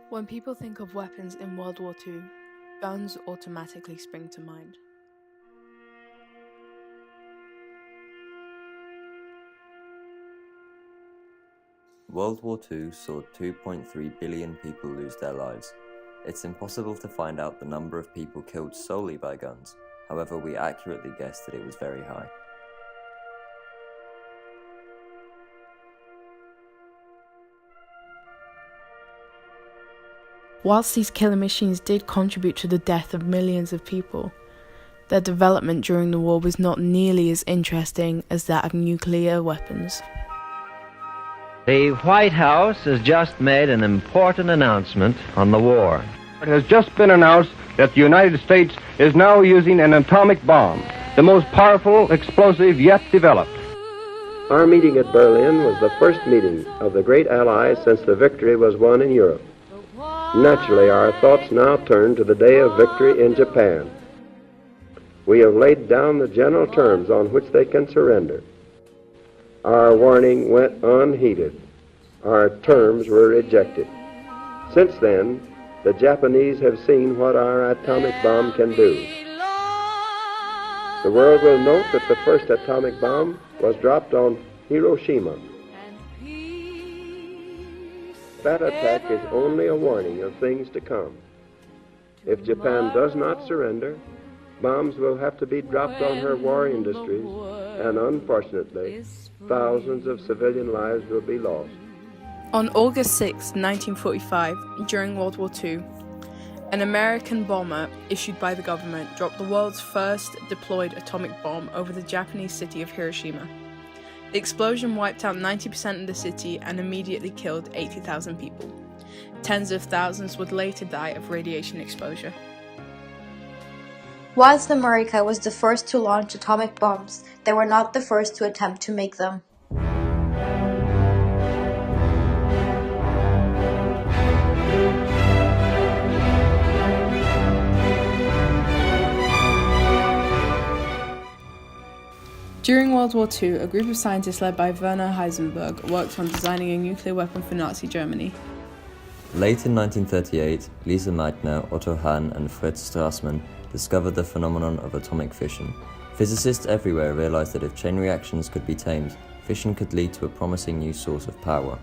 When people think of weapons in World War II, guns automatically spring to mind. World War II saw 2.3 billion people lose their lives. It's impossible to find out the number of people killed solely by guns, however we accurately guess that it was very high. Whilst these killer machines did contribute to the death of millions of people, their development during the war was not nearly as interesting as that of nuclear weapons. The White House has just made an important announcement on the war. It has just been announced that the United States is now using an atomic bomb, the most powerful explosive yet developed. Our meeting at Berlin was the first meeting of the great Allies since the victory was won in Europe. Naturally, our thoughts now turn to the day of victory in Japan. We have laid down the general terms on which they can surrender. Our warning went unheeded. Our terms were rejected. Since then, the Japanese have seen what our atomic bomb can do. The world will note that the first atomic bomb was dropped on Hiroshima. That attack is only a warning of things to come. If Japan does not surrender, bombs will have to be dropped on her war industries, and unfortunately, thousands of civilian lives will be lost. On August 6, 1945, during World War II, an American bomber issued by the government dropped the world's first deployed atomic bomb over the Japanese city of Hiroshima. The explosion wiped out 90% of the city and immediately killed 80,000 people. Tens of thousands would later die of radiation exposure. Whilst America was the first to launch atomic bombs, they were not the first to attempt to make them. During World War II, a group of scientists led by Werner Heisenberg worked on designing a nuclear weapon for Nazi Germany. Late in 1938, Lise Meitner, Otto Hahn and Fritz Strassmann discovered the phenomenon of atomic fission. Physicists everywhere realized that if chain reactions could be tamed, fission could lead to a promising new source of power.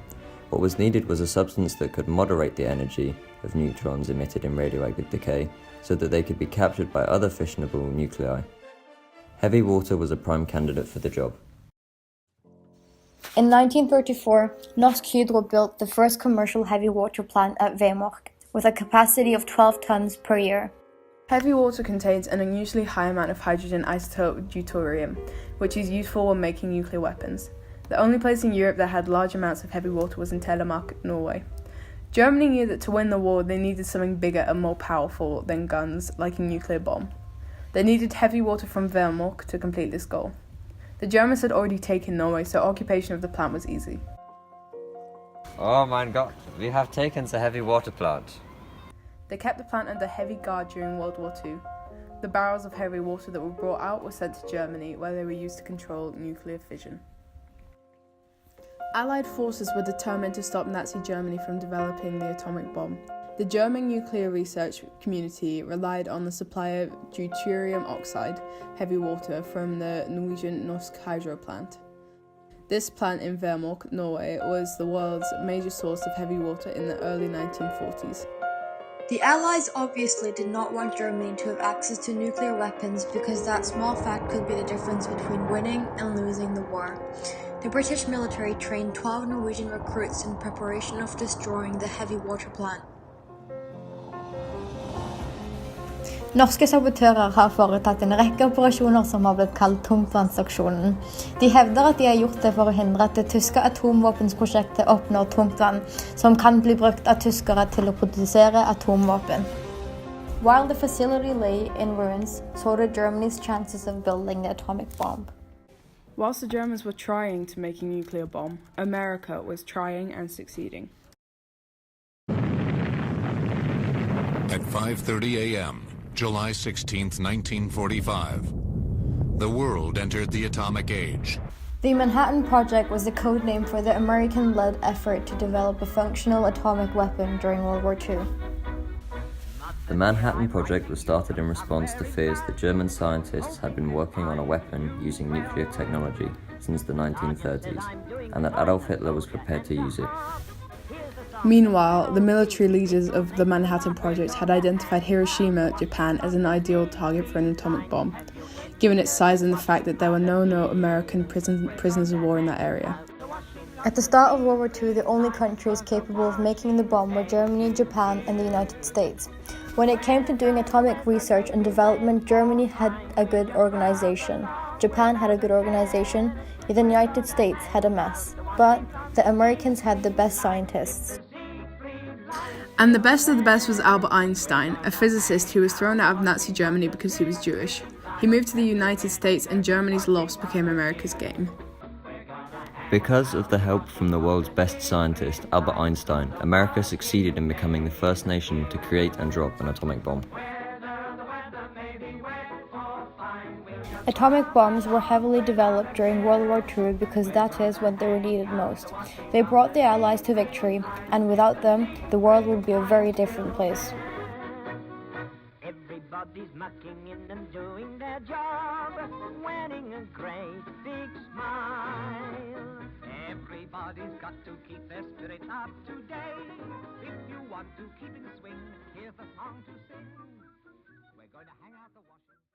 What was needed was a substance that could moderate the energy of neutrons emitted in radioactive decay so that they could be captured by other fissionable nuclei. Heavy water was a prime candidate for the job. In 1934, Norsk Hydro built the first commercial heavy water plant at Vemork, with a capacity of 12 tons per year. Heavy water contains an unusually high amount of hydrogen isotope deuterium, which is useful when making nuclear weapons. The only place in Europe that had large amounts of heavy water was in Telemark, Norway. Germany knew that to win the war they needed something bigger and more powerful than guns, like a nuclear bomb. They needed heavy water from Vemork to complete this goal. The Germans had already taken Norway, so occupation of the plant was easy. Oh mein Gott, we have taken the heavy water plant. They kept the plant under heavy guard during World War II. The barrels of heavy water that were brought out were sent to Germany, where they were used to control nuclear fission. Allied forces were determined to stop Nazi Germany from developing the atomic bomb. The German nuclear research community relied on the supply of deuterium oxide, heavy water, from the Norwegian Norsk Hydro plant. This plant in Vemork, Norway, was the world's major source of heavy water in the early 1940s. The Allies obviously did not want Germany to have access to nuclear weapons because that small fact could be the difference between winning and losing the war. The British military trained 12 Norwegian recruits in preparation of destroying the heavy water plant. Norske sabotører har foretatt en rekke operasjoner som har blitt kalt tungtvannsaksjonen. De hevder at de har gjort det for å hindre at det tyske atomvåpensprosjektet oppnår tungtvann, som kan bli brukt av tyskere til å produsere atomvåpen. While the facility lay in ruins, so did Germany's chances of building the atomic bomb. Whilst the Germans were trying to make a nuclear bomb, America was trying and succeeding. At 5:30 a.m., July 16, 1945, the world entered the atomic age. The Manhattan Project was the code name for the American-led effort to develop a functional atomic weapon during World War II. The Manhattan Project was started in response to fears that German scientists had been working on a weapon using nuclear technology since the 1930s, and that Adolf Hitler was prepared to use it. Meanwhile, the military leaders of the Manhattan Project had identified Hiroshima, Japan, as an ideal target for an atomic bomb, given its size and the fact that there were no American prisoners of war in that area. At the start of World War II, the only countries capable of making the bomb were Germany, Japan, and the United States. When it came to doing atomic research and development, Germany had a good organization, Japan had a good organization, the United States had a mess. But the Americans had the best scientists. And the best of the best was Albert Einstein, a physicist who was thrown out of Nazi Germany because he was Jewish. He moved to the United States and Germany's loss became America's gain. Because of the help from the world's best scientist, Albert Einstein, America succeeded in becoming the first nation to create and drop an atomic bomb. Atomic bombs were heavily developed during World War II because that is when they were needed most. They brought the Allies to victory, and without them, the world would be a very different place. Everybody's mucking in and doing their job, wearing a great big smile. Everybody's got to keep their spirit up today. If you want to keep in swing, here's the song to sing. We're going to hang out the washing.